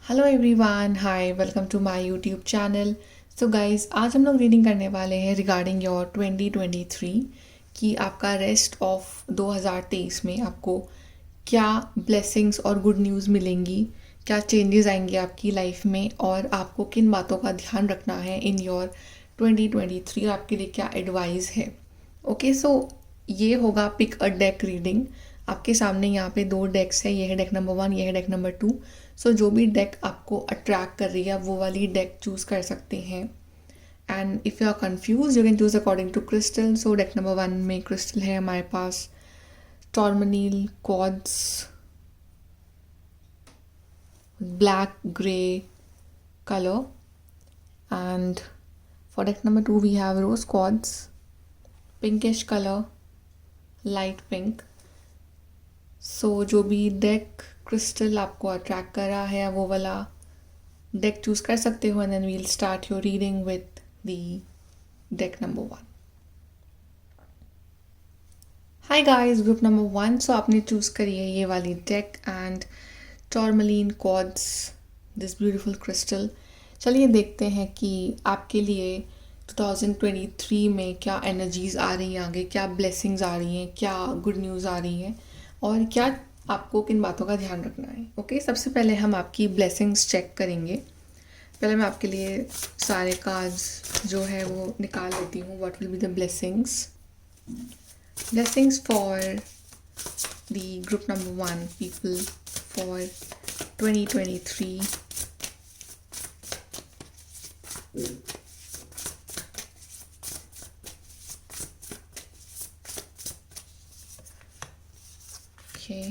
Hello everyone, hi, welcome to my YouTube channel. So guys, आज हम लोग reading करने वाले हैं रिगार्डिंग योर 2023 कि आपका रेस्ट ऑफ 2023 में आपको क्या ब्लेसिंग्स और गुड न्यूज़ मिलेंगी, क्या चेंजेस आएंगे आपकी लाइफ में और आपको किन बातों का ध्यान रखना है इन योर 2023 और आपके लिए क्या एडवाइस है। ओके, सो ये होगा पिक अ डेक रीडिंग। आपके सामने यहाँ पे दो डेक्स है, ये है डेक नंबर 1, ये है डेक नंबर 2। सो जो भी डेक आपको अट्रैक्ट कर रही है वो वाली डेक चूज़ कर सकते हैं। And if you are confuse you can choose according to crystal. So deck number 1 में क्रिस्टल है हमारे पास tourmaline quartz, black gray color, and for deck number 2 we have rose quartz, pinkish color, light pink. So जो भी deck crystal आपको attract कर रहा है वो वाला डेक चूज कर सकते हो। And then we'll start your reading with the deck number 1। Hi guys, group number 1। So आपने चूज करी है ये वाली deck and tourmaline quartz, this beautiful crystal. चलिए देखते हैं कि आपके लिए 2023 में क्या एनर्जीज आ रही हैं, आगे क्या ब्लेसिंग्स आ रही हैं, क्या गुड न्यूज़ आ रही हैं और क्या आपको किन बातों का ध्यान रखना है। ओके, सबसे पहले हम आपकी ब्लेसिंग्स चेक करेंगे। पहले मैं आपके लिए सारे कार्ड्स जो है वो निकाल लेती हूँ। What will be the blessings for the group number 1 people for 2023। Okay,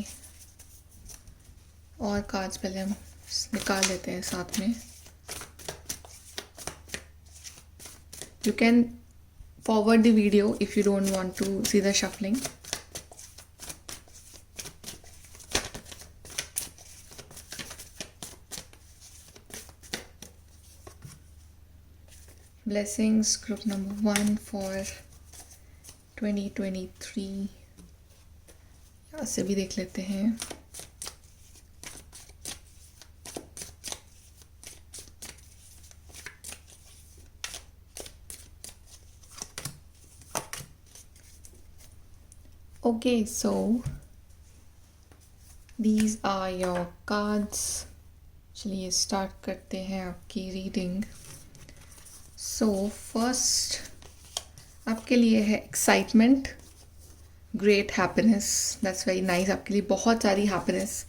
और कार्ड्स पहले हम निकाल लेते हैं साथ में। You can forward the video if you don't want to see the shuffling. Blessings group number 1 for 2023। यहाँ से भी देख लेते हैं। Okay, so these are your cards। चलिए स्टार्ट करते हैं आपकी रीडिंग। सो फर्स्ट आपके लिए है excitement, great happiness, that's very nice. आपके लिए बहुत सारी हैप्पीनेस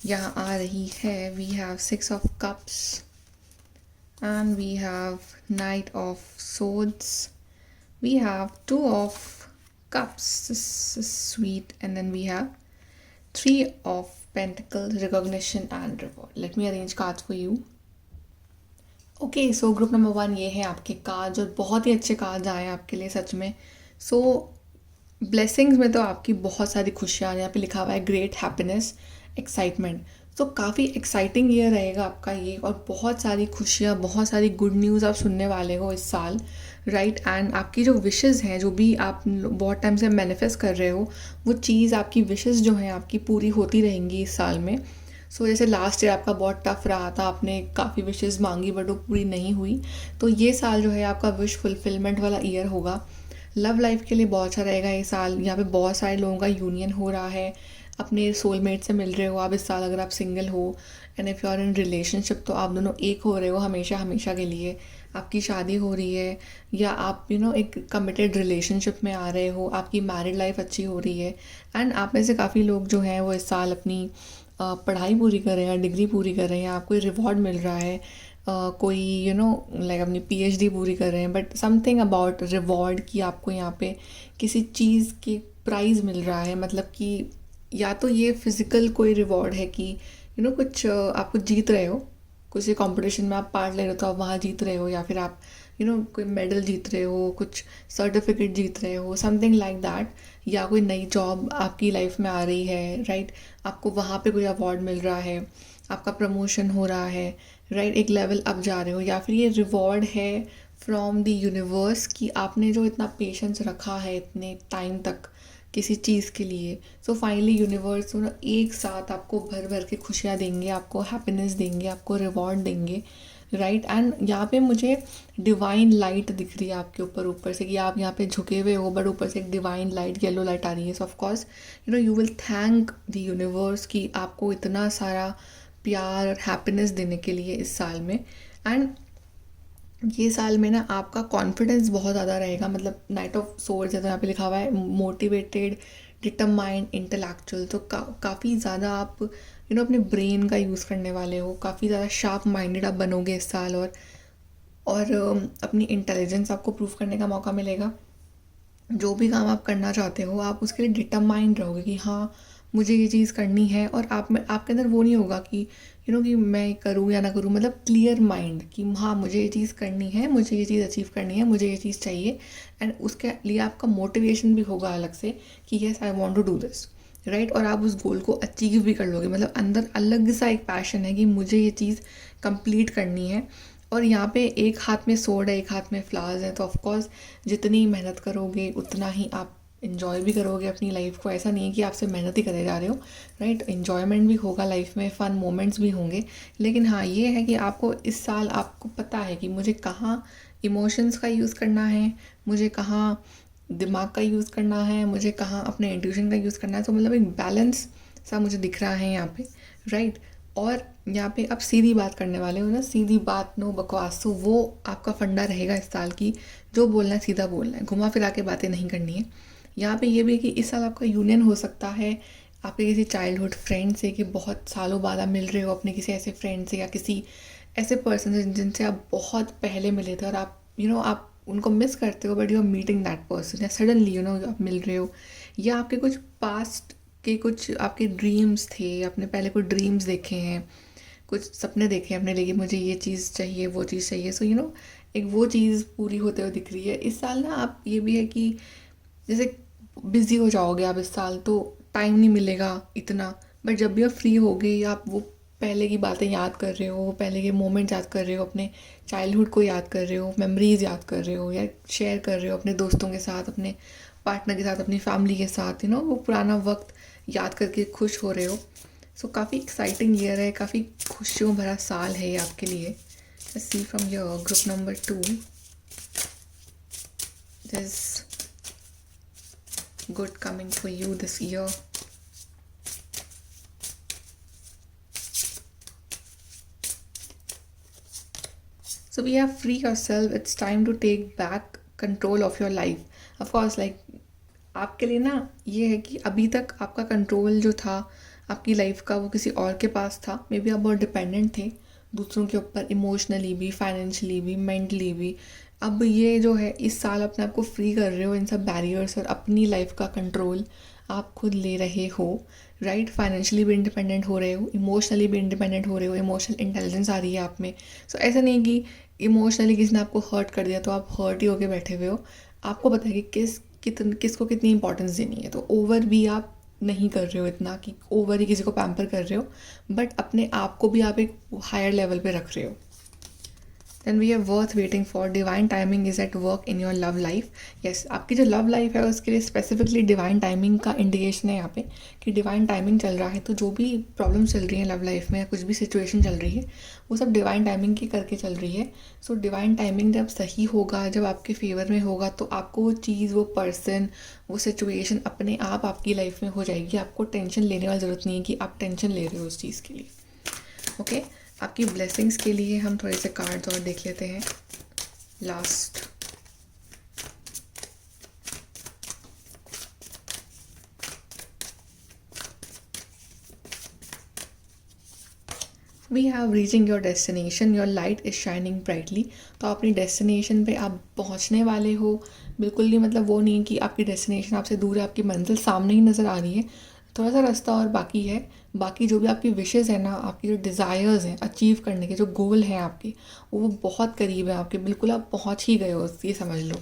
यहाँ आ रही है। We have 6 of cups and we have knight of swords, we have 2 of cups, sweet, and then we have 3 of pentacles, recognition and reward. Let me arrange cards for you. Okay, so group number 1 ये है आपके cards और बहुत ही अच्छे cards आए हैं आपके लिए सच में। सो ब्लेसिंग्स में तो आपकी बहुत सारी खुशियाँ, यहाँ पे लिखा हुआ है ग्रेट हैप्पीनेस, एक्साइटमेंट। तो काफ़ी एक्साइटिंग ईयर रहेगा आपका ये और बहुत सारी खुशियाँ, बहुत सारी गुड न्यूज़ आप सुनने वाले हो इस साल, राइट। एंड आपकी जो विशेज़ हैं, जो भी आप बहुत टाइम से मैनिफेस्ट कर रहे हो, वो चीज़, आपकी विशेज़ जो हैं आपकी पूरी होती रहेंगी इस साल में। सो जैसे लास्ट ईयर आपका बहुत टफ रहा था, आपने काफ़ी विशेज़ मांगी बट वो पूरी नहीं हुई, तो ये साल जो है आपका विश फुलफिलमेंट वाला ईयर होगा। लव लाइफ के लिए बहुत अच्छा रहेगा ये साल। यहाँ पे बहुत सारे लोगों का यूनियन हो रहा है, अपने सोलमेट से मिल रहे हो आप इस साल अगर आप सिंगल हो। And if you are in relationship तो आप दोनों एक हो रहे हो हमेशा हमेशा के लिए, आपकी शादी हो रही है या आप एक कमिटेड रिलेशनशिप में आ रहे हो, आपकी मैरिड लाइफ अच्छी हो रही है। एंड आप में से काफ़ी लोग जो हैं वो इस साल अपनी पढ़ाई पूरी कर रहे हैं, डिग्री पूरी कर रहे हैं, आपको रिवॉर्ड मिल रहा है। कोई लाइक अपनी पीएचडी पूरी कर रहे हैं, बट समथिंग अबाउट रिवॉर्ड कि आपको यहाँ पे किसी चीज़ की प्राइज़ मिल रहा है। मतलब कि या तो ये फिज़िकल कोई रिवॉर्ड है कि कुछ आप कुछ जीत रहे हो, किसी कंपटीशन में आप पार्ट ले रहे हो तो आप वहाँ जीत रहे हो, या फिर आप कोई मेडल जीत रहे हो, कुछ सर्टिफिकेट जीत रहे हो, समथिंग लाइक दैट। या कोई नई जॉब आपकी लाइफ में आ रही है, राइट, आपको वहाँ पे कोई अवार्ड मिल रहा है, आपका प्रमोशन हो रहा है, राइट, एक लेवल अप जा रहे हो। या फिर ये रिवॉर्ड है फ्रॉम द यूनिवर्स कि आपने जो इतना पेशेंस रखा है इतने टाइम तक किसी चीज़ के लिए। सो फाइनली यूनिवर्स ना एक साथ आपको भर भर के खुशियाँ देंगे, आपको हैप्पीनेस देंगे, आपको रिवॉर्ड देंगे, राइट। एंड यहाँ पे मुझे डिवाइन लाइट दिख रही है आपके ऊपर से कि आप यहाँ पे झुके हुए हो, बट ऊपर से एक डिवाइन लाइट, येलो लाइट आ रही है। सो of course you will thank the universe कि आपको इतना सारा प्यार और हैप्पीनेस देने के लिए इस साल में। एंड ये साल में ना आपका कॉन्फिडेंस बहुत ज़्यादा रहेगा। मतलब नाइट ऑफ सोर्ड्स है तो यहाँ पे लिखा हुआ है मोटिवेटेड, डिटरमाइंड, इंटेलेक्चुअल। तो काफ़ी ज़्यादा आप अपने ब्रेन का यूज़ करने वाले हो, काफ़ी ज़्यादा शार्प माइंडेड आप बनोगे इस साल। और अपनी इंटेलिजेंस आपको प्रूव करने का मौका मिलेगा। जो भी काम आप करना चाहते हो आप उसके लिए डिटरमाइंड रहोगे कि हाँ मुझे ये चीज़ करनी है। और आप में आपके अंदर वो नहीं होगा कि कि मैं करूँ या ना करूँ, मतलब क्लियर माइंड कि हाँ मुझे ये चीज़ करनी है, मुझे ये चीज़ अचीव करनी है, मुझे ये चीज़ चाहिए। एंड उसके लिए आपका मोटिवेशन भी होगा अलग से कि yes I want to do this, right. और आप उस गोल को अचीव भी कर लोगे। मतलब अंदर अलग सा एक पैशन है कि मुझे ये चीज़ कंप्लीट करनी है। और यहाँ पे एक हाथ में सोर्ड है, एक हाथ में फ्लावर्स है। तो ऑफकोर्स जितनी मेहनत करोगे उतना ही आप इन्जॉय भी करोगे अपनी लाइफ को। ऐसा नहीं है कि आप सिर्फ मेहनत ही करे जा रहे हो, राइट। इन्जॉयमेंट भी होगा लाइफ में, फ़न मोमेंट्स भी होंगे। लेकिन हाँ ये है कि आपको इस साल आपको पता है कि मुझे कहाँ इमोशंस का यूज़ करना है, मुझे कहाँ दिमाग का यूज़ करना है, मुझे कहाँ अपने इंट्यूशन का यूज़ करना है। तो मतलब एक बैलेंस सा मुझे दिख रहा है यहाँ पे, राइट। और यहाँ पे आप सीधी बात करने वाले हो ना, सीधी बात, नो बकवास। तो वो आपका फंडा रहेगा इस साल की, जो बोलना है सीधा बोलना है, घुमा फिरा के बातें नहीं करनी है। यहाँ पे ये भी है कि इस साल आपका यूनियन हो सकता है आपके किसी चाइल्डहुड फ्रेंड से, कि बहुत सालों बाद आप मिल रहे हो अपने किसी ऐसे फ्रेंड से या किसी ऐसे पर्सन से जिनसे आप बहुत पहले मिले थे और आप आप उनको मिस करते हो, but you are meeting that person. या सडनली आप मिल रहे हो, या आपके कुछ पास्ट के कुछ आपके ड्रीम्स थे, आपने पहले कुछ ड्रीम्स देखे हैं, कुछ सपने देखे हैं अपने लिए कि मुझे ये चीज़ चाहिए, वो चीज़ चाहिए। सो एक वो चीज़ पूरी होते हुए दिख रही है इस साल ना। आप ये भी है कि जैसे बिज़ी हो जाओगे आप इस साल, तो टाइम नहीं मिलेगा इतना। बट जब भी आप फ्री होगे या आप वो पहले की बातें याद कर रहे हो, पहले के मोमेंट याद कर रहे हो, अपने चाइल्डहुड को याद कर रहे हो, मेमोरीज़ याद कर रहे हो, या शेयर कर रहे हो अपने दोस्तों के साथ, अपने पार्टनर के साथ, अपनी फैमिली के साथ, वो पुराना वक्त याद करके खुश हो रहे हो। सो काफ़ी एक्साइटिंग ईयर है, काफ़ी खुशियों भरा साल है ये आपके लिए। Let's see from your group number 2 this good coming for you this year. So we have free yourself. It's time to take back control of your life. Of course, like आपके लिए ना ये है कि अभी तक आपका कंट्रोल जो था आपकी लाइफ का वो किसी और के पास था। मे बी आप बहुत डिपेंडेंट थे दूसरों के ऊपर, इमोशनली भी, फाइनेंशियली भी, मेंटली भी। अब ये जो है इस साल अपने आप को फ्री कर रहे हो इन सब बैरियर्स और अपनी लाइफ का कंट्रोल आप खुद ले रहे हो, राइट। फाइनेंशियली भी इंडिपेंडेंट हो रहे हो, इमोशनली भी इंडिपेंडेंट हो रहे हो, इमोशनल इंटेलिजेंस आ रही है आप में। सो ऐसा नहीं कि इमोशनली किसी ने आपको हर्ट कर दिया तो आप हर्ट ही होके बैठे हुए हो। आपको पता है कि किसको कितनी इंपॉर्टेंस देनी है। तो ओवर भी आप नहीं कर रहे हो इतना कि ओवर ही किसी को पैम्पर कर रहे हो, बट अपने आप को भी आप एक हायर लेवल पे रख रहे हो। Then we are worth waiting for, divine timing is at work in your love life. Yes, आपकी जो लव लाइफ है उसके लिए स्पेसिफिकली डिवाइन टाइमिंग का इंडिकेशन है यहाँ पे कि डिवाइन टाइमिंग चल रहा है। तो जो भी प्रॉब्लम चल रही है लव लाइफ में या कुछ भी सिचुएशन चल रही है वो सब डिवाइन टाइमिंग की करके चल रही है। सो डिवाइन टाइमिंग जब सही होगा, जब आपके फेवर में होगा, तो आपको वो चीज़, वो पर्सन, वो सिचुएशन अपने आप आपकी लाइफ में हो जाएगी। आपको टेंशन लेने वाली ज़रूरत नहीं है कि आप टेंशन ले रहे हो उस चीज़ के लिए। ओके, आपकी ब्लेसिंग्स के लिए हम थोड़े से कार्ड्स और देख लेते हैं। Last we have reaching your destination, your light is shining brightly. तो अपनी डेस्टिनेशन पे आप पहुंचने वाले हो। बिल्कुल नहीं, मतलब वो नहीं कि आपकी डेस्टिनेशन आपसे दूर है, आपकी मंजिल सामने ही नज़र आ रही है। थोड़ा सा रास्ता और बाकी है। बाकी जो भी आपकी विशेज़ है ना, आपकी जो डिज़ायर्स हैं अचीव करने के, जो गोल हैं आपके, वो बहुत करीब है आपके। बिल्कुल आप पहुंच ही गए हो, ये समझ लो।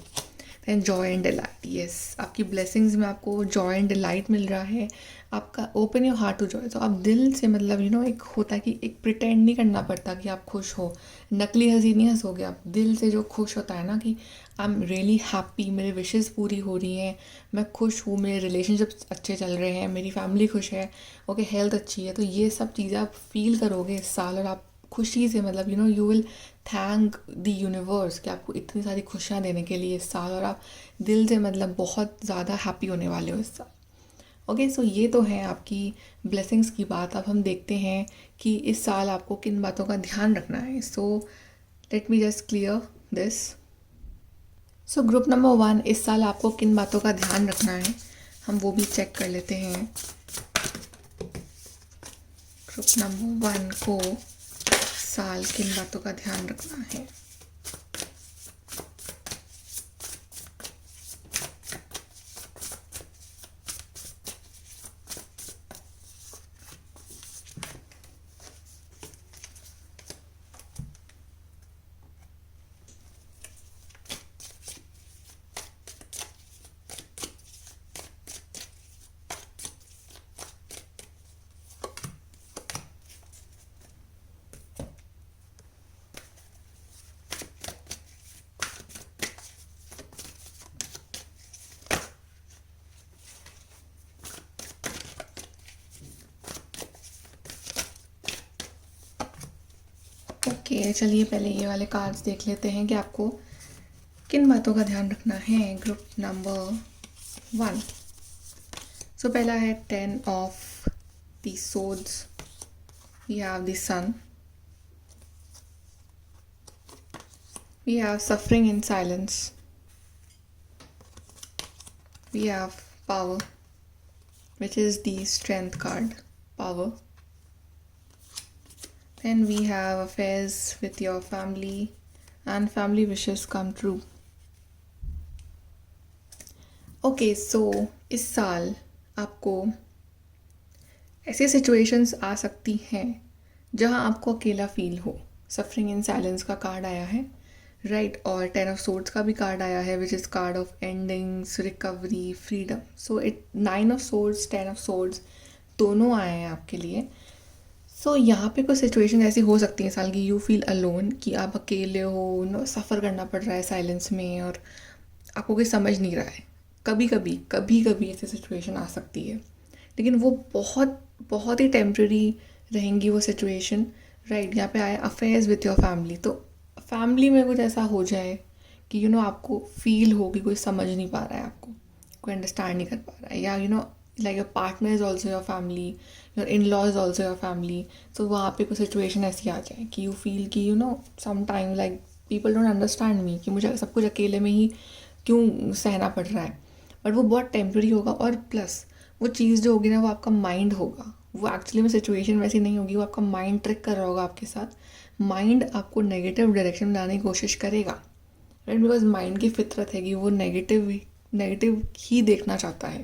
Then joy and delight, yes, आपकी ब्लेसिंग्स में आपको जॉय एंड डिलाइट मिल रहा है। आपका open your heart to joy, तो आप दिल से मतलब एक होता है कि एक प्रिटेंड नहीं करना पड़ता कि आप खुश हो, नकली हंसी नहीं हंसोगे आप, दिल से जो खुश होता है ना कि आई एम रियली हैप्पी, मेरे विशेज़ पूरी हो रही हैं, मैं खुश हूँ, मेरे रिलेशनशिप्स अच्छे चल रहे हैं, मेरी फैमिली खुश है, ओके, हेल्थ अच्छी है, तो ये सब चीज़ें आप फील करोगे इस साल और आप खुशी से मतलब you will thank the universe कि आपको इतनी सारी खुशियाँ देने के लिए इस साल, और आप दिल से मतलब बहुत ज़्यादा हैप्पी होने वाले हो इस साल। ओके, सो ये तो है आपकी ब्लेसिंग्स की बात। अब हम देखते हैं कि इस साल आपको किन बातों का ध्यान रखना है। So let me just clear this. So group number 1, इस साल आपको किन बातों का ध्यान रखना है, हम वो भी चेक कर लेते हैं। ग्रुप नंबर 1 को साल किन बातों का ध्यान रखना है। ओके, चलिए पहले ये वाले कार्ड्स देख लेते हैं कि आपको किन बातों का ध्यान रखना है ग्रुप नंबर 1। सो पहला है 10 of the swords, we have the sun, we have suffering in silence, we have power, which is the strength card, power. Then we have affairs with your family and family wishes come true. Okay, so इस साल आपको ऐसी situations आ सकती हैं जहां आपको अकेला feel हो। सफरिंग इन साइलेंस का कार्ड आया है, राइट, और 10 ऑफ सोर्ड्स का भी कार्ड आया है, which is card of endings, recovery, freedom. So 9 of swords, 10 of swords दोनों आए हैं आपके लिए। सो यहाँ पे कुछ सिचुएशन ऐसी हो सकती है साल की, यू फील अलोन, कि आप अकेले हो, सफ़र करना पड़ रहा है साइलेंस में और आपको कोई समझ नहीं रहा है। कभी कभी ऐसी सिचुएशन आ सकती है, लेकिन वो बहुत बहुत ही टेम्प्रेरी रहेंगी वो सिचुएशन, राइट। यहाँ पे आया अफेयर्स विथ योर फैमिली, तो फैमिली में कुछ ऐसा हो जाए कि आपको फील हो कि कोई समझ नहीं पा रहा है आपको, कोई अंडरस्टैंड नहीं कर पा रहा है, या like your partner is also your family, your in-law is also your family. So वहाँ पे कोई सिचुएशन ऐसी आ जाए कि you feel कि sometime like people don't understand me, कि मुझे सब कुछ अकेले में ही क्यों सहना पड़ रहा है। बट वो बहुत टेम्प्रेरी होगा, और प्लस वो चीज़ जो होगी ना वो आपका माइंड होगा, वो एक्चुअली में सिचुएशन वैसी नहीं होगी, वो आपका माइंड ट्रिक कर रहा होगा आपके साथ। माइंड आपको नेगेटिव डायरेक्शन में लाने की कोशिश करेगा, राइट, बिकॉज माइंड की फितरत है कि वो नेगेटिव ही देखना चाहता है,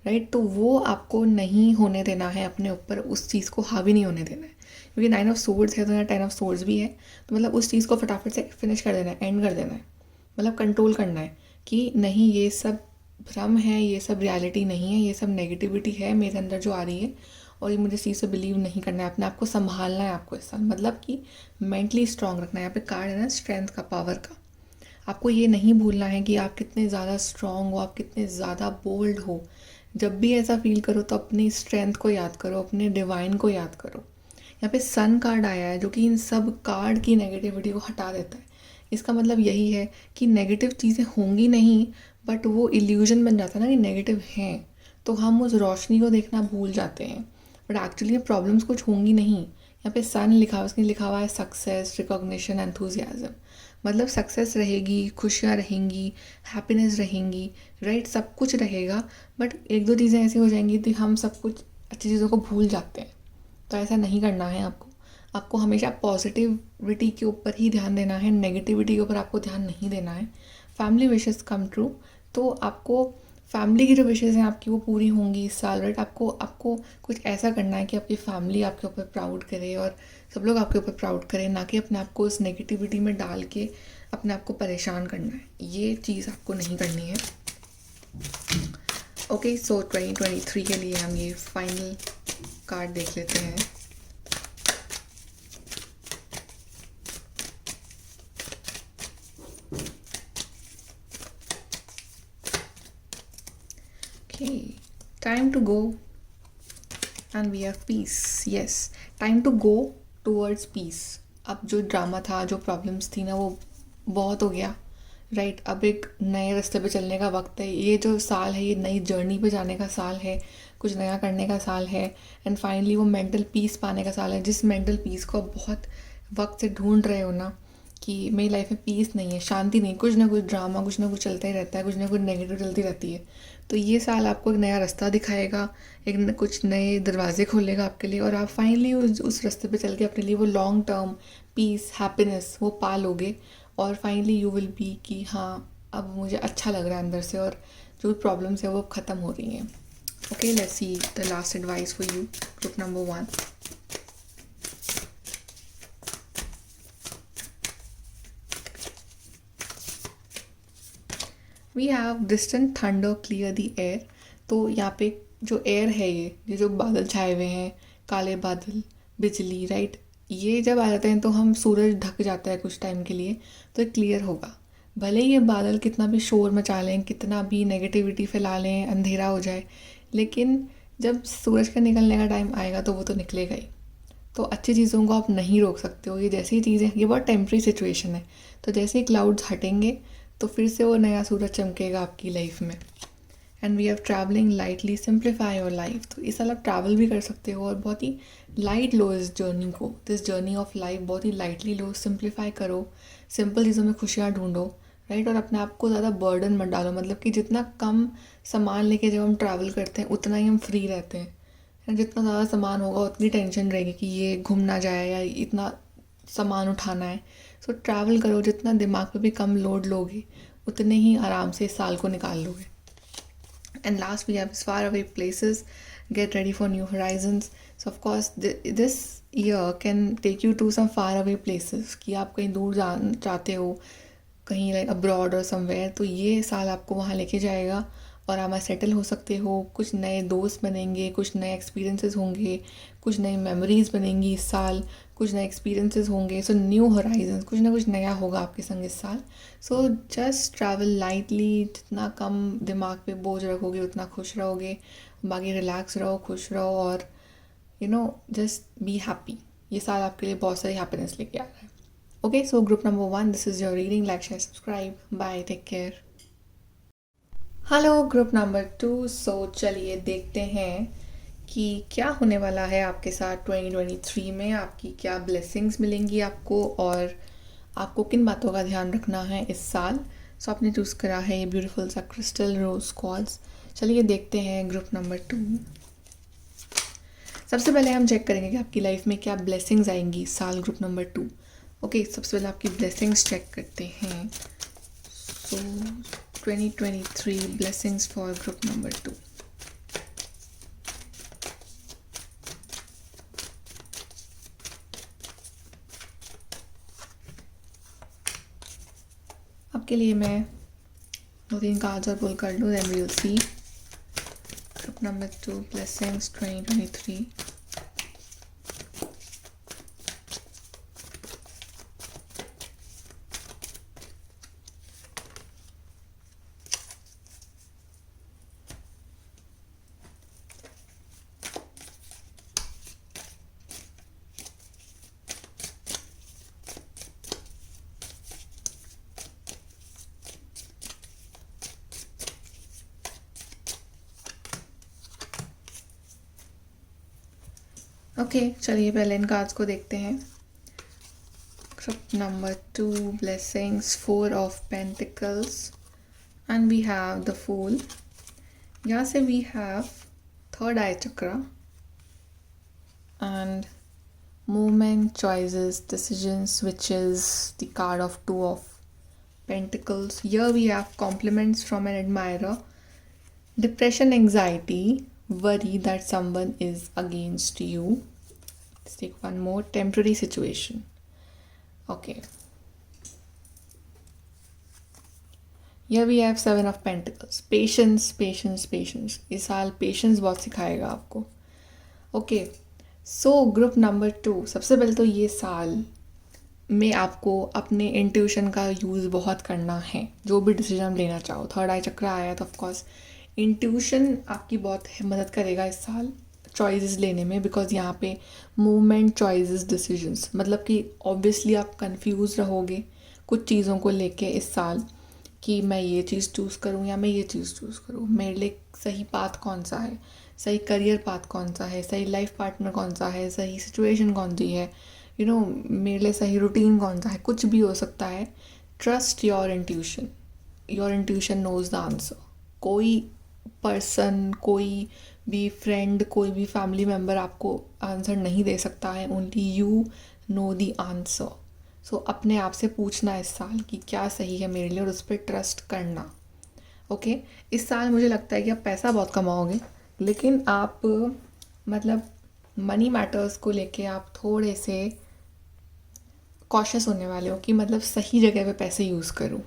राइट। तो वो आपको नहीं होने देना है, अपने ऊपर उस चीज़ को हावी नहीं होने देना है, क्योंकि 9 ऑफ सोर्ड्स है तो यहाँ 10 ऑफ सोर्ड्स भी है, तो मतलब उस चीज़ को फटाफट से फिनिश कर देना है, एंड कर देना है, मतलब कंट्रोल करना है कि नहीं, ये सब भ्रम है, ये सब रियलिटी नहीं है, ये सब नेगेटिविटी है मेरे अंदर जो आ रही है, और ये मुझे इस चीज़ से बिलीव नहीं करना है। अपने आप को संभालना है आपको इस साल, मतलब कि मेंटली स्ट्रांग रखना है। यहाँ पे कार्ड है ना स्ट्रेंथ का, पावर का। आपको ये नहीं भूलना है कि आप कितने ज़्यादा स्ट्रांग हो, आप कितने ज़्यादा बोल्ड हो। जब भी ऐसा फील करो तो अपनी स्ट्रेंथ को याद करो, अपने डिवाइन को याद करो। यहाँ पे सन कार्ड आया है जो कि इन सब कार्ड की नेगेटिविटी को हटा देता है। इसका मतलब यही है कि नेगेटिव चीज़ें होंगी नहीं, बट वो इल्यूजन बन जाता है ना कि नेगेटिव हैं, तो हम उस रोशनी को देखना भूल जाते हैं, बट एक्चुअली प्रॉब्लम्स कुछ होंगी नहीं। यहाँ पे सन लिखा हुआ, उसने लिखा हुआ है सक्सेस, रिकॉग्निशन, एंथुजियाज्म, मतलब सक्सेस रहेगी, खुशियाँ रहेंगी, हैप्पीनेस रहेंगी, राइट, सब कुछ रहेगा। बट एक दो चीज़ें ऐसी हो जाएंगी कि हम सब कुछ अच्छी चीज़ों को भूल जाते हैं, तो ऐसा नहीं करना है आपको हमेशा पॉजिटिविटी के ऊपर ही ध्यान देना है, नेगेटिविटी के ऊपर आपको ध्यान नहीं देना है। फैमिली विशेस कम ट्रू, तो आपको फैमिली की जो विशेज़ हैं आपकी वो पूरी होंगी इस साल, राइट। आपको आपको कुछ ऐसा करना है कि आपकी फैमिली आपके ऊपर प्राउड करे और सब लोग आपके ऊपर प्राउड करें, ना कि अपने आप को उस नेगेटिविटी में डाल के अपने आप को परेशान करना है। ये चीज़ आपको नहीं करनी है। ओके, सो 2023 के लिए हम ये फाइनल कार्ड देख लेते हैं। Okay, time to go and we have peace. Yes, time to go towards peace. अब जो ड्रामा था, जो प्रॉब्लम्स थी ना, वो बहुत हो गया, राइट। अब एक नए रास्ते पे चलने का वक्त है। ये जो साल है ये नई जर्नी पे जाने का साल है, कुछ नया करने का साल है, एंड फाइनली वो मेंटल पीस पाने का साल है। जिस मेंटल पीस को आप बहुत वक्त से ढूंढ रहे हो ना, कि मेरी लाइफ में पीस नहीं है, शांति नहीं, कुछ ना कुछ ड्रामा, कुछ ना कुछ चलता ही रहता है, कुछ ना कुछ नेगेटिव चलती रहती है, तो ये साल आपको एक नया रास्ता दिखाएगा, कुछ नए दरवाजे खोलेगा आपके लिए, और आप फाइनली उस रास्ते पे चल के अपने लिए वो लॉन्ग टर्म पीस, हैप्पीनेस वो पा लोगे। और फाइनली यू विल बी कि हाँ, अब मुझे अच्छा लग रहा है अंदर से, और जो भी प्रॉब्लम्स है वो अब ख़त्म हो रही हैं। Okay, let's see the last advice for you, group number 1। We have distant thunder clear the air. तो यहाँ पे जो एयर है, ये जो बादल छाए हुए हैं, काले बादल, बिजली, राइट, ये जब आ जाते हैं तो हम सूरज ढक जाता है कुछ टाइम के लिए, तो ये क्लियर होगा। भले ही ये बादल कितना भी शोर मचा लें, कितना भी नेगेटिविटी फैला लें, अंधेरा हो जाए, लेकिन जब सूरज का निकलने का टाइम आएगा तो वो तो निकलेगा ही। तो अच्छी चीज़ों को आप नहीं रोक सकते हो। ये जैसी चीज़ें, ये बहुत टेम्प्रेरी सिचुएशन है, तो जैसे ही क्लाउड्स हटेंगे तो फिर से वो नया सूरज चमकेगा आपकी लाइफ में। And we are travelling lightly, simplify your life. तो इस साल आप ट्रैवल भी कर सकते हो और बहुत ही लाइट लो इस जर्नी को, दिस जर्नी ऑफ लाइफ बहुत ही लाइटली लो, सिंप्लीफाई करो, सिंपल चीज़ों में खुशियाँ ढूंढो, राइट। और अपने आप को ज़्यादा बर्डन मत डालो, मतलब कि जितना कम सामान लेके जब हम ट्रैवल करते हैं उतना ही हम फ्री रहते हैं। जितना ज़्यादा सामान होगा उतनी टेंशन रहेगी कि ये घूम ना जाए या इतना सामान उठाना है। सो ट्रैवल करो, जितना दिमाग पे भी कम लोड लोगे उतने ही आराम से इस साल को निकाल लोगे। And last we have far away places, get ready for new horizons. So of course this year can take you to some far away places, कि आप कहीं दूर जाते हो, कहीं लाइक अब्रॉड और समवेयर, तो ये साल आपको वहाँ लेके जाएगा और आप सेटल हो सकते हो। कुछ नए दोस्त बनेंगे, कुछ नए एक्सपीरियंसेस होंगे, कुछ नई मेमोरीज बनेंगी इस साल, कुछ नए एक्सपीरियंसेस होंगे। सो न्यू होराइजन, कुछ ना कुछ नया होगा आपके संग इस साल। सो जस्ट ट्रैवल लाइटली, जितना कम दिमाग पे बोझ रखोगे उतना खुश रहोगे। बाकी रिलैक्स रहो, खुश रहो, और जस्ट बी हैप्पी। ये साल आपके लिए बहुत सारी हैप्पीनेस लेके आ रहा है। Okay, so group number 1, this is your reading. Like, share, subscribe. Bye, take care. Hello group number 2। सो चलिए देखते हैं कि क्या होने वाला है आपके साथ 2023 में, आपकी क्या ब्लेसिंग्स मिलेंगी आपको, और आपको किन बातों का ध्यान रखना है इस साल। सो आपने चूज़ करा है ये ब्यूटीफुल सा क्रिस्टल रोज क्वार्ट्ज। चलिए देखते हैं ग्रुप नंबर 2। सबसे पहले हम चेक करेंगे कि आपकी लाइफ में क्या ब्लेसिंग्स आएंगी इस साल, ग्रुप नंबर 2। ओके, सबसे पहले आपकी ब्लेसिंग्स चेक करते हैं। सो 2023 ब्लेसिंग्स फॉर ग्रुप नंबर 2। आपके लिए मैं 2-3 कार्ड्स और पुल कर लूँ, then we will see group number 2 blessings 2023। Okay, चलिए पहले इन कार्ड्स को देखते हैं। Group number 2 blessings, 4 of pentacles, and we have the fool. यहाँ से we have third eye chakra and movement, choices, decisions, which is the card of 2 of pentacles. Here we have compliments from an admirer. Depression, anxiety, worry that someone is against you. Let's take one more. Temporary situation. Okay. Here we have 7 of Pentacles. Patience, patience, patience. इस साल patience बहुत सिखाएगा आपको. Okay, so group number 2. सबसे पहले तो ये साल में आपको अपने इंट्यूशन का यूज़ बहुत करना है, जो भी डिसीजन लेना चाहो. थर्ड आई चक्र आया तो ऑफकोर्स इंट्यूशन आपकी बहुत मदद करेगा इस साल चॉइसेस लेने में, बिकॉज यहाँ पे मूवमेंट, चॉइसेस, डिसीजंस, मतलब कि ऑब्वियसली आप कंफ्यूज रहोगे कुछ चीज़ों को लेके इस साल कि मैं ये चीज़ चूज़ करूँ या मैं ये चीज़ चूज़ करूँ, मेरे लिए सही पाथ कौन सा है, सही करियर पाथ कौन सा है, सही लाइफ पार्टनर कौन सा है, सही सिचुएशन कौन सी है, मेरे लिए सही रूटीन कौन सा है, कुछ भी हो सकता है. Trust your intuition knows the answer. कोई पर्सन, कोई भी फ्रेंड, कोई भी फैमिली मेम्बर आपको आंसर नहीं दे सकता है. Only you know the answer. So अपने आप से पूछना इस साल कि क्या सही है मेरे लिए और उस पर ट्रस्ट करना. ओके, इस साल मुझे लगता है कि आप पैसा बहुत कमाओगे, लेकिन आप मतलब मनी मैटर्स को लेके आप थोड़े से कॉशियस होने वाले हो कि मतलब सही जगह पे पैसे यूज़ करूँ.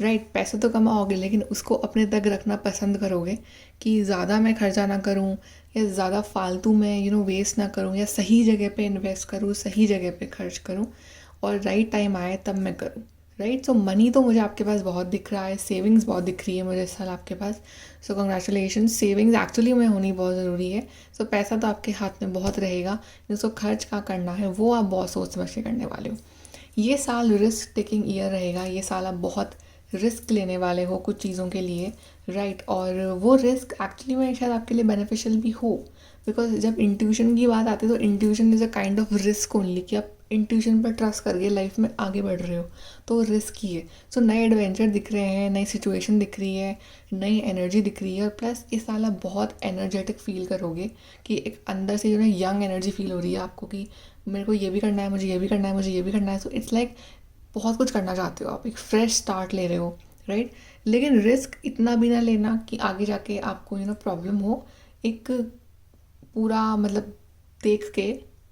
राइट, पैसे तो कमाओगे लेकिन उसको अपने तक रखना पसंद करोगे कि ज़्यादा मैं खर्चा ना करूँ या ज़्यादा फालतू में वेस्ट ना करूँ, या सही जगह पे इन्वेस्ट करूँ, सही जगह पे खर्च करूँ और राइट टाइम आए तब मैं करूँ. राइट, सो मनी तो मुझे आपके पास बहुत दिख रहा है, सेविंग्स बहुत दिख रही है मुझे इस साल आपके पास. सो कंग्रेचुलेशन, सेविंग्स एक्चुअली में होनी बहुत ज़रूरी है. सो पैसा तो आपके हाथ में बहुत रहेगा, जिसको खर्च कहाँ करना है वो आप बहुत सोच समझ के करने वाले हो. ये साल रिस्क टेकिंग ईयर रहेगा. ये साल आप बहुत रिस्क लेने वाले हो कुछ चीज़ों के लिए. राइट, और वो रिस्क एक्चुअली में शायद आपके लिए बेनिफिशियल भी हो, बिकॉज जब इंट्यूशन की बात आती है तो intuition is a kind of risk only, कि आप इंट्यूशन पर ट्रस्ट करके लाइफ में आगे बढ़ रहे हो, तो रिस्क ही है. सो नए एडवेंचर दिख रहे हैं, नई सिचुएशन दिख रही है, नई एनर्जी दिख रही है, और प्लस इस साल आप बहुत एनर्जेटिक फील करोगे कि एक अंदर से यंग एनर्जी फील हो रही है आपको कि मेरे को ये भी करना है, मुझे ये भी करना है, मुझे ये भी करना है. सो इट्स लाइक बहुत कुछ करना चाहते हो आप, एक फ्रेश स्टार्ट ले रहे हो. राइट, लेकिन रिस्क इतना भी ना लेना कि आगे जाके आपको प्रॉब्लम हो. एक पूरा मतलब देख के,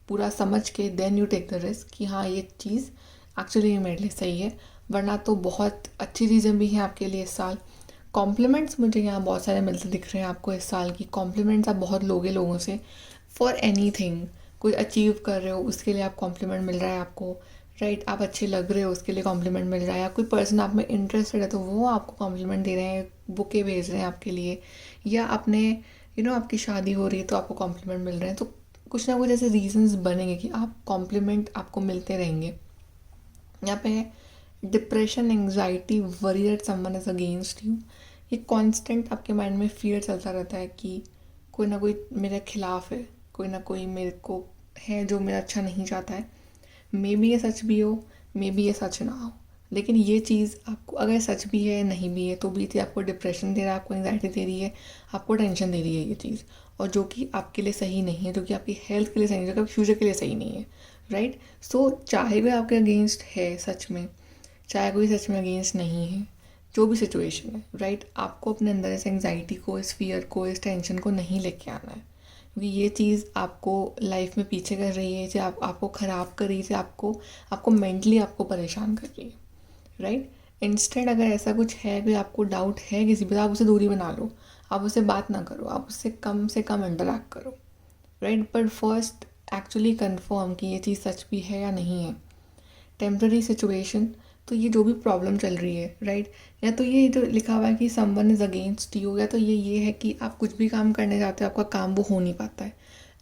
पूरा समझ के then you take the risk कि हाँ ये चीज़ एक्चुअली मेरे लिए सही है. वरना तो बहुत अच्छी चीज़ें भी हैं आपके लिए इस साल. कॉम्प्लीमेंट्स मुझे यहाँ बहुत सारे मिलते दिख रहे हैं आपको इस साल की. कॉम्प्लीमेंट्स आप बहुत लोगे लोगों से फॉर एनीथिंग. कोई अचीव कर रहे हो उसके लिए आप कॉम्प्लीमेंट मिल रहा है आपको. राइट, आप अच्छे लग रहे हो उसके लिए कॉम्प्लीमेंट मिल रहा है. या कोई पर्सन आप में इंटरेस्टेड है तो वो आपको कॉम्प्लीमेंट दे रहे हैं, बुके भेज रहे हैं आपके लिए. या आपने आपकी शादी हो रही है तो आपको कॉम्प्लीमेंट मिल रहे हैं. तो कुछ ना कुछ ऐसे रीजंस बनेंगे कि आप कॉम्प्लीमेंट आपको मिलते रहेंगे. यहाँ पे depression, anxiety, worry that someone is against you, ये कांस्टेंट आपके माइंड में फियर चलता रहता है कि कोई ना कोई मेरे खिलाफ है, कोई ना कोई मेरे को है जो मेरा अच्छा नहीं चाहता है. मे बी ये सच भी हो, मे बी ये सच ना हो, लेकिन ये चीज़ आपको अगर सच भी है नहीं भी है तो भी थी आपको डिप्रेशन दे रहा है, आपको एंग्जाइटी दे रही है, आपको टेंशन दे रही है ये चीज़, और जो कि आपके लिए सही नहीं है, जो कि आपकी हेल्थ के लिए सही नहीं है, जो कि फ्यूचर के लिए सही नहीं है. राइट, सो चाहे भी आपके अगेंस्ट है सच में, चाहे कोई सच में अगेंस्ट नहीं है, जो भी सिचुएशन है, राइट, आपको अपने अंदर इस एंग्जाइटी को, इस फियर को, इस टेंशन को नहीं लेके आना है, क्योंकि ये चीज़ आपको लाइफ में पीछे कर रही है, जो आपको ख़राब कर रही है, आपको मेंटली आपको परेशान कर रही है. राइट, इंस्टेंट अगर ऐसा कुछ है, कोई आपको डाउट है किसी पे, आप उसे दूरी बना लो, आप उससे बात ना करो, आप उससे कम से कम इंटरेक्ट करो. Right, but first actually confirm कि ये चीज़ सच भी है या नहीं है. टेम्प्रेरी सिचुएशन, तो ये जो भी प्रॉब्लम चल रही है, राइट, या तो ये जो लिखा हुआ है कि समवन इज़ अगेंस्ट यू, या तो ये है कि आप कुछ भी काम करने जाते हो आपका काम वो हो नहीं पाता है,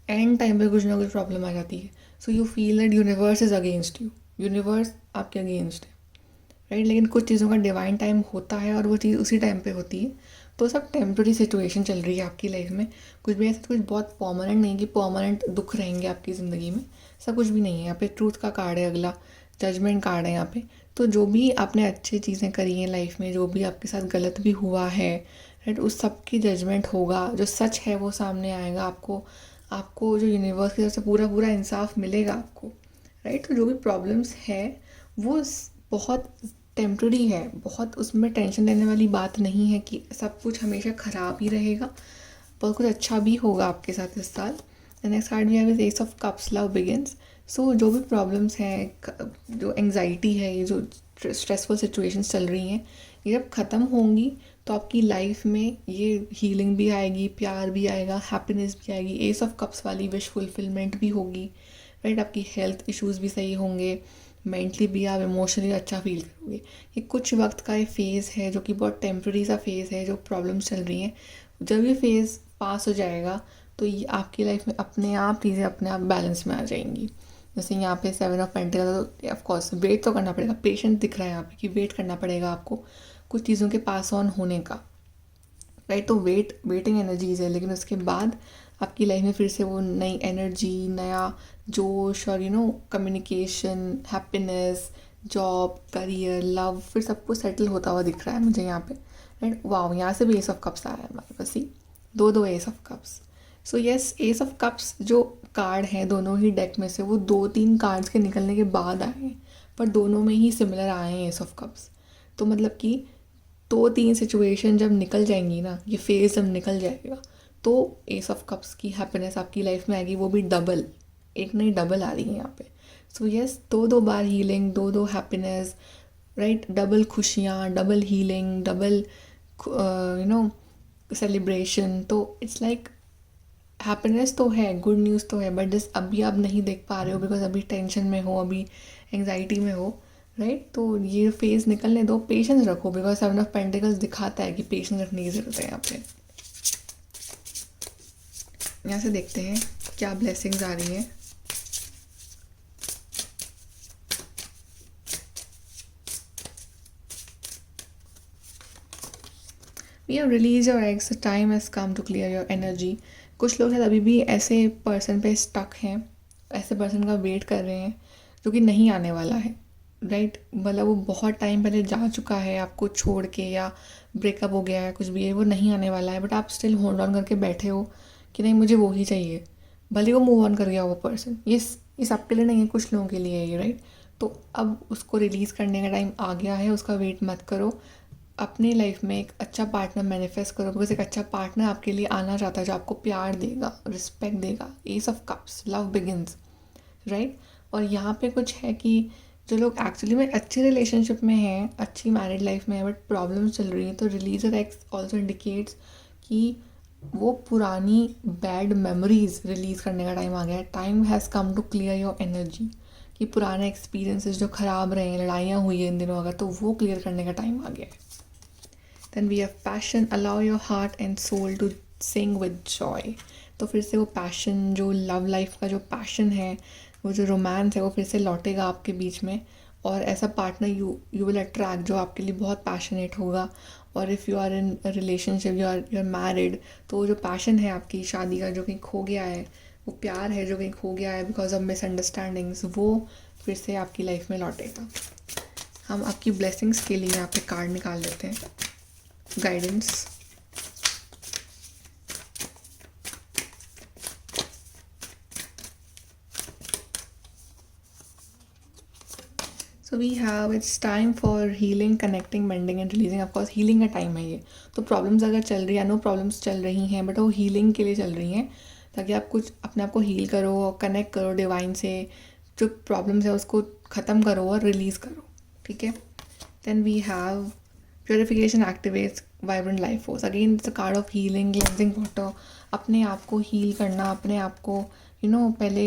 एंड टाइम पे कुछ ना कुछ प्रॉब्लम आ जाती है. So you feel that universe is against you, universe आपके अगेंस्ट है. राइट, लेकिन कुछ चीज़ों का डिवाइन टाइम होता है और वो चीज़ उसी टाइम पे होती है. तो सब टेम्प्रेरी सिचुएशन चल रही है आपकी लाइफ में. कुछ भी ऐसा कुछ बहुत परमानेंट नहीं कि परमानेंट दुख रहेंगे आपकी ज़िंदगी में, ऐसा कुछ भी नहीं है. यहाँ पे ट्रूथ का कार्ड है, अगला जजमेंट कार्ड है यहाँ पे. तो जो भी आपने अच्छी चीज़ें करी हैं लाइफ में, जो भी आपके साथ गलत भी हुआ है, राइट, उस सब की जजमेंट होगा. जो सच है वो सामने आएगा. आपको जो यूनिवर्स की तरफ से पूरा पूरा इंसाफ मिलेगा आपको. राइट, तो जो भी प्रॉब्लम्स है वो बहुत टेम्प्रेरी है, बहुत उसमें टेंशन लेने वाली बात नहीं है कि सब कुछ हमेशा ख़राब ही रहेगा, बहुत कुछ अच्छा भी होगा आपके साथ इस साल। The next card we have is ace of cups, love begins. So जो भी प्रॉब्लम्स हैं, जो एंग्जाइटी है, ये जो स्ट्रेसफुल सिचुएशंस चल रही हैं, ये जब ख़त्म होंगी तो आपकी लाइफ में ये हीलिंग भी आएगी, प्यार भी आएगा, हैप्पीनेस भी आएगी, एस ऑफ कप्स वाली विश फुलफिलमेंट भी होगी, राइट। आपकी हेल्थ इश्यूज़ भी सही होंगे, मेंटली भी आप इमोशनली अच्छा फील करोगे। ये कुछ वक्त का ये फेज़ है जो कि बहुत टेम्प्रेरी सा फेज़ है, जो प्रॉब्लम्स चल रही हैं। जब ये फेज़ पास हो जाएगा तो ये आपकी लाइफ में अपने आप चीज़ें अपने आप बैलेंस में आ जाएंगी। जैसे यहाँ पे 7 ऑफ पेंटिकल, तो ऑफकोर्स वेट तो करना पड़ेगा, पेशेंस दिख रहा है यहाँ पे कि वेट करना पड़ेगा आपको कुछ चीज़ों के पास ऑन होने का, राइट। तो वेटिंग एनर्जीज है, लेकिन उसके बाद आपकी लाइफ में फिर से वो नई एनर्जी, नया जोश और communication, happiness, job, career, love, फिर सब कुछ सेटल होता हुआ दिख रहा है मुझे यहाँ पे, राइट। वाह, यहाँ से भी एस ऑफ कप्स आया है हमारे पास ही, दो S of cups. So yes, S of cups जो कार्ड हैं दोनों ही डेक में से, वो 2-3 कार्ड्स के निकलने के बाद आए हैं, पर दोनों में ही सिमिलर आए हैं एस ऑफ कप्स। तो मतलब कि 2-3 सिचुएशन जब निकल जाएंगी ना, ये फेज़ जब निकल जाएगा, तो एस ऑफ कप्स की हैप्पीनेस आपकी लाइफ में आएगी, वो भी डबल, एक नहीं डबल आ रही है यहाँ पे। सो यस, दो बार हीलिंग, दो हैप्पीनेस, राइट। डबल खुशियाँ, डबल हीलिंग, डबल सेलिब्रेशन। तो इट्स लाइक हैप्पीनेस तो है, गुड न्यूज़ तो है, बट जस्ट अभी आप नहीं देख पा रहे हो बिकॉज अभी टेंशन में हो, अभी एंग्जाइटी में हो, राइट। तो ये फेज़ निकलने दो, पेशेंस रखो, बिकॉज 7 ऑफ पेंटिकल्स दिखाता है कि पेशेंस रखने की ज़रूरत है यहाँ पे। यहाँ से देखते हैं क्या ब्लेसिंग्स आ रही हैं। We have release your eggs, time has come to clear your energy. कुछ लोग शायद अभी भी ऐसे पर्सन पे स्टक हैं, ऐसे पर्सन का वेट कर रहे हैं जो कि नहीं आने वाला है, राइट। मतलब वो बहुत टाइम पहले जा चुका है आपको छोड़ के, या ब्रेकअप हो गया है, कुछ भी है, वो नहीं आने वाला है, बट आप स्टिल होल्ड ऑन करके बैठे हो कि नहीं मुझे वो ही चाहिए, भले वो मूव ऑन कर गया वो पर्सन। ये सबके लिए नहीं है, कुछ लोगों के लिए है ये, राइट। तो अब उसको रिलीज़ करने का टाइम आ गया है, उसका वेट मत करो, अपनी लाइफ में एक अच्छा पार्टनर मैनिफेस्ट करो, बिकॉज एक अच्छा पार्टनर आपके लिए आना चाहता है जो आपको प्यार देगा, रिस्पेक्ट देगा। S of cups, love begins, right. और यहाँ पे कुछ है कि जो लोग एक्चुअली में अच्छे रिलेशनशिप में हैं, अच्छी मैरिड लाइफ में है, बट प्रॉब्लम्स चल रही हैं, तो release of x also indicates कि वो पुरानी बैड मेमोरीज रिलीज़ करने का टाइम आ गया है। Time has come to clear your energy, कि पुराने एक्सपीरियंसेस जो ख़राब रहे हैं, लड़ाइयाँ हुई हैं इन दिनों अगर, तो वो क्लियर करने का टाइम आ गया है। Then we have passion, allow your heart and soul to sing with joy. तो फिर से वो पैशन, जो लव लाइफ का जो पैशन है, वो जो रोमांस है, वो फिर से लौटेगा आपके बीच में, और ऐसा पार्टनर यू विल अट्रैक्ट जो आपके लिए बहुत पैशनेट होगा। और if you are in relationship, you are married, तो वो जो पैशन है आपकी शादी का जो कहीं खो गया है, वो प्यार है जो कहीं खो गया है बिकॉज ऑफ मिसअंडरस्टैंडिंग्स, वो फिर से आपकी लाइफ में लौटेगा। हम आपकी ब्लेसिंग्स के लिए यहाँ पे कार्ड निकाल लेते हैं, guidance. So we have, it's time for healing, connecting, mending and releasing. Of course healing का टाइम है ये। तो प्रॉब्लम्स अगर चल रही है, नो प्रॉब्लम्स चल रही हैं, बट वो हीलिंग के लिए चल रही हैं, ताकि आप कुछ अपने आप को हील करो, कनेक्ट करो डिवाइन से, जो प्रॉब्लम्स है उसको ख़त्म करो और रिलीज़ करो, ठीक है। Then we have purification activates vibrant life force. Again it's a card of healing, cleansing water, अपने आप को हील करना, अपने आप को पहले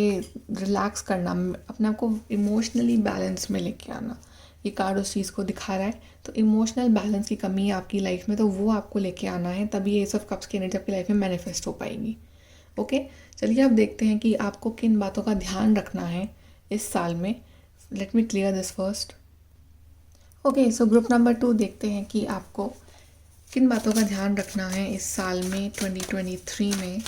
रिलैक्स करना, अपने आप को इमोशनली बैलेंस में लेके आना। ये कार्ड उस चीज़ को दिखा रहा है। तो इमोशनल बैलेंस की कमी है आपकी लाइफ में, तो वो आपको लेके आना है, तभी एस ऑफ कप्स की एनर्जी आपकी लाइफ में मैनिफेस्ट हो पाएगी। ओके, चलिए अब देखते हैं कि आपको किन बातों का ध्यान रखना है इस साल में। Let me clear this first. Okay, so group number 2 देखते हैं कि आपको किन बातों का ध्यान रखना है इस साल में, 2023 में।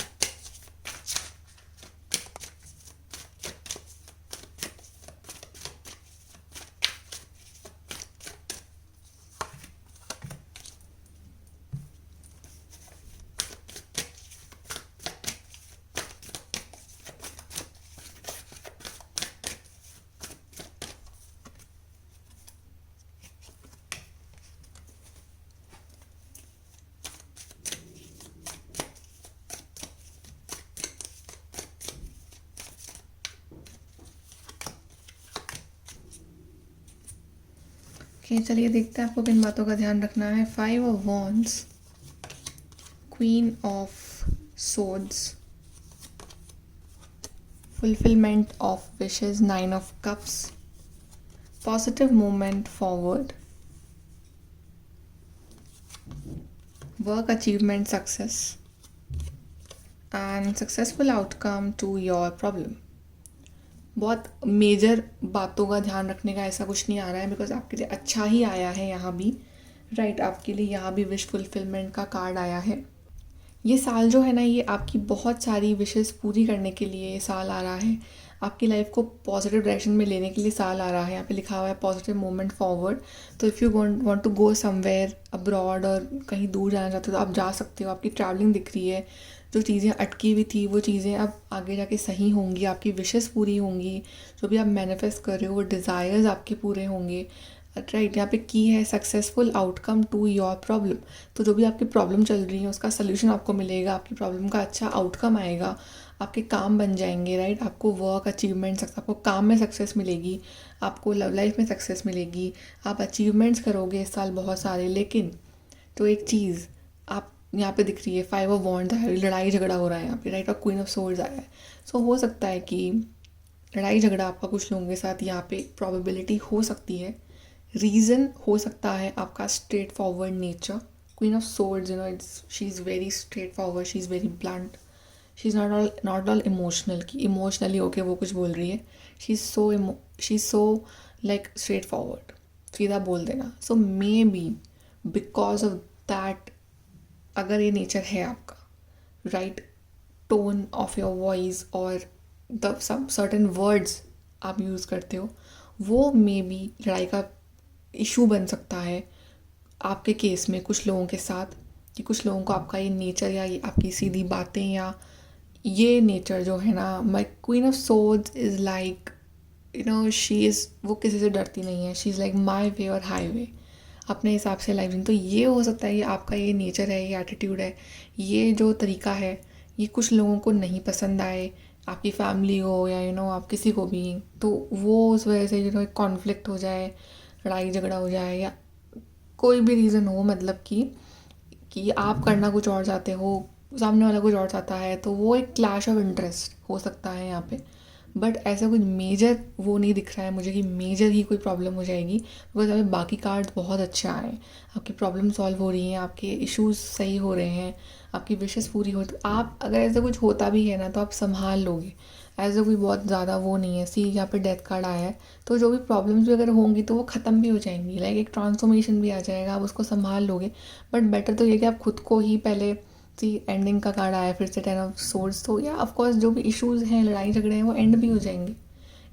ओके चलिए देखते हैं आपको किन बातों का ध्यान रखना है। 5 of wands, queen of swords, fulfillment of wishes, 9 of cups, positive movement forward, work achievement success, and successful outcome to your problem. बहुत मेजर बातों का ध्यान रखने का ऐसा कुछ नहीं आ रहा है, बिकॉज आपके लिए अच्छा ही आया है यहाँ भी, राइट आपके लिए यहाँ भी विश फुलफिलमेंट का कार्ड आया है। ये साल जो है ना, ये आपकी बहुत सारी विशेस पूरी करने के लिए ये साल आ रहा है, आपकी लाइफ को पॉजिटिव डायरेक्शन में लेने के लिए साल आ रहा है। यहाँ पे लिखा हुआ है पॉजिटिव मूवमेंट फॉरवर्ड। तो if you want to go somewhere abroad और कहीं दूर जाना चाहते हो तो आप जा सकते हो। आपकी ट्रैवलिंग दिख रही है, जो चीज़ें अटकी हुई थी वो चीज़ें अब आगे जाके सही होंगी, आपकी विशेस पूरी होंगी, जो भी आप मैनिफेस्ट कर रहे हो वो डिज़ायर्स आपके पूरे होंगे, राइट। यहाँ पे की है successful outcome to your problem. तो जो भी आपकी प्रॉब्लम चल रही है उसका सल्यूशन आपको मिलेगा, आपकी प्रॉब्लम का अच्छा आउटकम आएगा, आपके काम बन जाएंगे, राइट। आपको वर्क अचीवमेंट्स, आपको काम में सक्सेस मिलेगी, आपको लव लाइफ में सक्सेस मिलेगी, आप अचीवमेंट्स करोगे इस साल बहुत सारे। लेकिन तो एक चीज़ आप यहाँ पे दिख रही है, 5 ऑफ वॉन्ड्स आया है, लड़ाई झगड़ा हो रहा है यहाँ पे, राइट। और क्वीन ऑफ सोर्ड्स आया है। सो हो सकता है कि लड़ाई झगड़ा आपका कुछ लोगों के साथ यहाँ पे प्रोबेबिलिटी हो सकती है। रीज़न हो सकता है आपका straightforward nature. Queen of swords, it's she is very straightforward, she is very blunt, she is not all emotional कि इमोशनली होके वो कुछ बोल रही है। She is so like straightforward, सीधा बोल देना। So maybe because of that, अगर ये नेचर है आपका, right, tone of your voice और द सम सर्टेन वर्ड्स आप यूज़ करते हो, वो मे बी लड़ाई का इशू बन सकता है आपके केस में कुछ लोगों के साथ। कि कुछ लोगों को आपका ये नेचर या ये आपकी सीधी बातें या ये नेचर जो है ना, my queen of swords is like she is, वो किसी से डरती नहीं है, she is like my way और हाई वे, अपने हिसाब से लाइफ जीनी। तो ये हो सकता है ये आपका ये नेचर है, ये एटीट्यूड है, ये जो तरीका है, ये कुछ लोगों को नहीं पसंद आए, आपकी फैमिली हो या आप किसी को भी, तो वो उस वजह से एक कॉन्फ्लिक्ट हो जाए, लड़ाई झगड़ा हो जाए, या कोई भी रीज़न हो, मतलब कि आप करना कुछ और चाहते हो, सामने वाला कुछ और चाहता है, तो वो एक क्लैश ऑफ इंटरेस्ट हो सकता है यहाँ पे। बट ऐसा कुछ मेजर वो नहीं दिख रहा है मुझे कि मेजर ही कोई प्रॉब्लम हो जाएगी, बिकॉज अभी बाकी कार्ड्स बहुत अच्छे आए हैं। आपकी प्रॉब्लम सॉल्व हो रही हैं, आपके इश्यूज सही हो रहे हैं, आपकी विशेस पूरी हो, तो आप अगर ऐसा कुछ होता भी है ना तो आप संभाल लोगे। ऐसा कोई बहुत ज़्यादा वो नहीं है। सी यहाँ पे डेथ कार्ड आया है, तो जो भी प्रॉब्लम्स भी अगर होंगी तो वो ख़त्म भी हो जाएंगी, लाइक एक ट्रांसफॉर्मेशन भी आ जाएगा, आप उसको संभाल लोगे। बट बेटर तो ये कि आप खुद को ही पहले, सी एंडिंग का कार्ड आया फिर से 10 ऑफ सोर्ड्स, तो या ऑफकोर्स जो भी इश्यूज़ हैं, लड़ाई झगड़े हैं, वो एंड भी हो जाएंगे,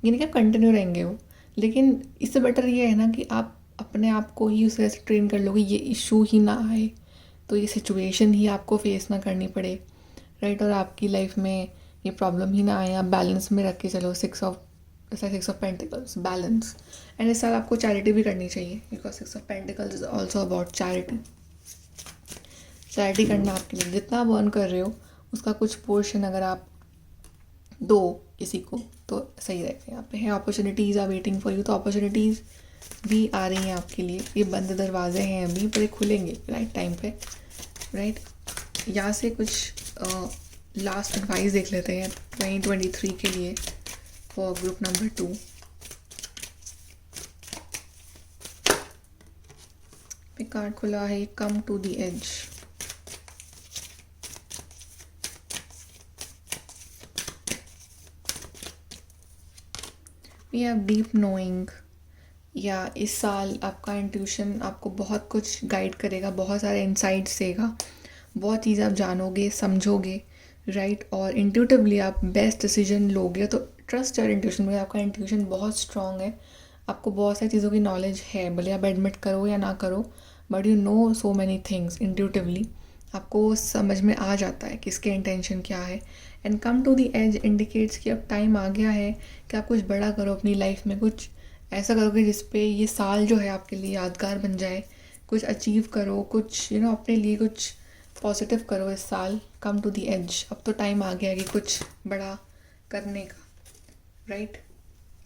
यानी कि कंटिन्यू रहेंगे वो। लेकिन इससे बेटर ये है ना कि आप अपने आप को ही उस तरह से ट्रेन कर लोगे ये इशू ही ना आए, तो ये सिचुएशन ही आपको फेस ना करनी पड़े, राइट। और आपकी लाइफ में ये प्रॉब्लम ही ना आए, आप बैलेंस में रख के चलो। 6 ऑफ पेंटिकल्स, बैलेंस। एंड इस साल आपको चैरिटी भी करनी चाहिए, because 6 of pentacles is also about charity. Charity करना आपके लिए, जितना आप अर्न कर रहे हो उसका कुछ पोर्शन अगर आप दो किसी को तो सही रहेगा। यहाँ पे है opportunities are waiting for you, तो अपॉर्चुनिटीज़ भी आ रही हैं आपके लिए। ये बंद दरवाजे हैं अभी, पर ये खुलेंगे राइट टाइम पे, राइट। यहाँ से कुछ लास्ट एडवाइस देख लेते हैं 2023 के लिए फॉर ग्रुप नंबर 2। पे कार्ड खुला है come to the edge. We have deep knowing, या इस साल आपका इंट्यूशन आपको बहुत कुछ गाइड करेगा, बहुत सारे इंसाइट्स देगा, बहुत चीज़ें आप जानोगे, समझोगे, राइट। और इंट्यूटिवली आप बेस्ट डिसीजन लोगे। तो ट्रस्ट योर इंट्यूशन में, आपका इंट्यूशन बहुत स्ट्रॉन्ग है, आपको बहुत सारी चीज़ों की नॉलेज है, भले आप एडमिट करो या ना करो, but you know so many things intuitively. आपको समझ में आ जाता है कि इसके इंटेंशन क्या है। And come to the edge indicates कि अब टाइम आ गया है कि आप कुछ बड़ा करो अपनी लाइफ में, कुछ ऐसा करोगे जिस पे ये साल जो है आपके लिए यादगार बन जाए, कुछ अचीव करो, कुछ अपने लिए कुछ पॉजिटिव करो इस साल। कम टू द एज, अब तो टाइम आ गया है कि कुछ बड़ा करने का, राइट।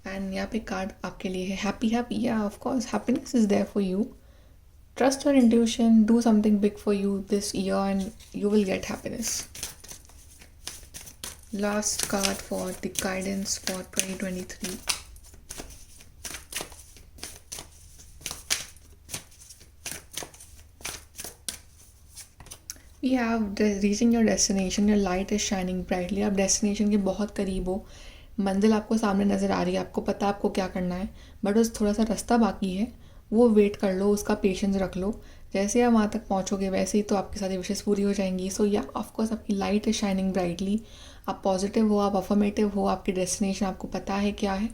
एंड यहाँ पे कार्ड आपके लिए है हैप्पी हैप्पी, या of course happiness is there for you. Trust your intuition, do something big for you this year, and you will get happiness. Last card for the guidance for 2023. We have reaching your destination, your light is shining brightly. आप destination के बहुत करीब हो, मंजिल आपको सामने नज़र आ रही है, आपको पता है आपको क्या करना है, बट उस थोड़ा सा रास्ता बाकी है, वो वेट कर लो, उसका पेशेंस रख लो. जैसे आप वहाँ तक पहुँचोगे वैसे ही तो आपकी सारी विशेष पूरी हो जाएंगी. सो या ऑफकोर्स आपकी लाइट इज शाइनिंग ब्राइटली. आप पॉजिटिव हो, आप अफर्मेटिव हो, आपकी डेस्टिनेशन आपको पता है क्या है,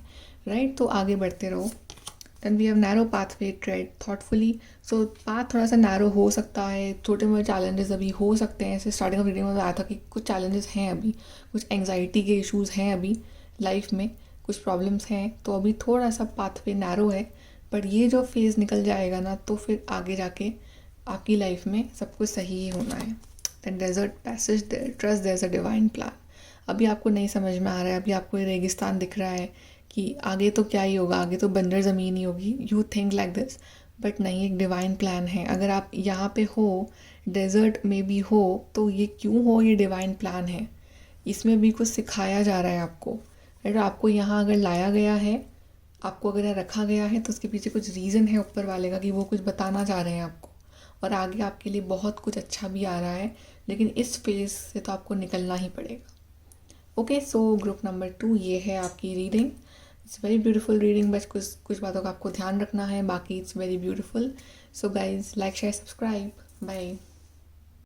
राइट? तो आगे बढ़ते रहो. Then we have narrow pathway, tread thoughtfully. So path थोड़ा सा नैरो हो सकता है, छोटे मोटे चैलेंजेस अभी हो सकते हैं. ऐसे स्टार्टिंग ऑफ रीडिंग में आया था कि कुछ चैलेंजेस हैं अभी, कुछ एंग्जाइटी के इश्यूज़ हैं अभी लाइफ में, कुछ प्रॉब्लम्स हैं, तो अभी थोड़ा सा पाथवे नैरो है. बट ये जो फेज़ निकल जाएगा ना, तो फिर आगे जाके आपकी लाइफ में सब कुछ सही ही होना है. Then desert passage, trust there is a divine plan. अभी आपको नहीं समझ में आ रहा है, अभी आपको ये रेगिस्तान दिख रहा है कि आगे तो क्या ही होगा, आगे तो बंजर ज़मीन ही होगी. You think like this, but नहीं, एक डिवाइन प्लान है. अगर आप यहाँ पे हो, डेजर्ट में भी हो, तो ये क्यों हो, ये डिवाइन प्लान है. इसमें भी कुछ सिखाया जा रहा है आपको, राइट? आपको यहाँ अगर लाया गया है, आपको अगर यहाँ रखा गया है, तो उसके पीछे कुछ रीज़न है ऊपर वाले का कि वो कुछ बताना चाह रहे हैं आपको. और आगे आपके लिए बहुत कुछ अच्छा भी आ रहा है, लेकिन इस फेज़ से तो आपको निकलना ही पड़ेगा. ओके, सो ग्रुप नंबर 2 ये है आपकी reading. It's very beautiful reading, बस कुछ बातों का आपको ध्यान रखना है, बाकी it's very beautiful. So guys, like share subscribe. Bye.